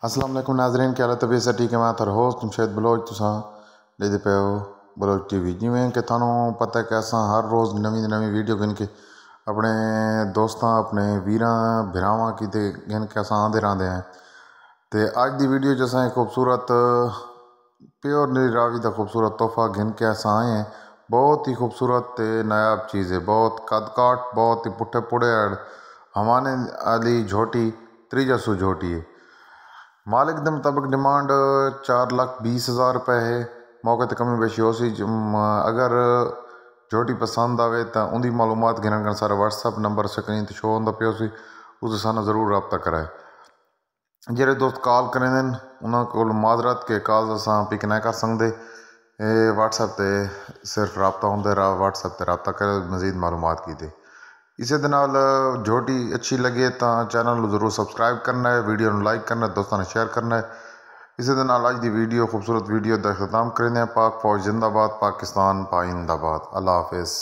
अस्सलाम वालेकुम नाज़रीन, क्या हाल है? तबीयत ठीक है? मैं थर होस्ट मुशहिद बलोच, तुसा लेदे पे हो बलोच टीवी। जिमें कि थानू पता है कि असां हर रोज़ नवी नवी वीडियो गिन के अपने दोस्तां अपने वीरां भरावां की ते गिन के असां आंदे रहंदे हैं। तो अज दी वीडियो च असां एक खूबसूरत प्योर नीली रावी का खूबसूरत तोहफा गिन के असां आए हैं। बहुत ही खूबसूरत ते नायाब चीज़ है, बहुत कद काट, बहुत ही पुट्ठे पुड़े हमाने अली झोटी 300 झोटी है। मालिक के मुताबिक डिमांड 4,20,000 रुपये है। मौके पर कमी बेशी हो सी। अगर झोटी पसंद आवे तो उनकी मालूमात गिनन सारा व्हाट्सअप नंबर स्क्रीन तो शो होंदा पियो सी, उस सानू जरूर रब्ता कराए। जेरे दोस्त कॉल करें उन्होंने को माजरत के कॉल असां पिक नहीं कर सकते। व्हाट्सअप ते सिर्फ रब्ता होंगे, व्हाट्सअप ते रब्ता कर मजीद मालूमात की दे। इसे दे नाल झोटी अच्छी लगे तो चैनल को जरूर सबसक्राइब करना है, वीडियो को लाइक करना है, दोस्तों ने शेयर करना है। इसे दे नाल अज दी वीडियो खूबसूरत वीडियो का अख्ताम करें। पाक फौज जिंदाबाद, पाकिस्तान पाइंदाबाद। अल्लाह हाफिज़।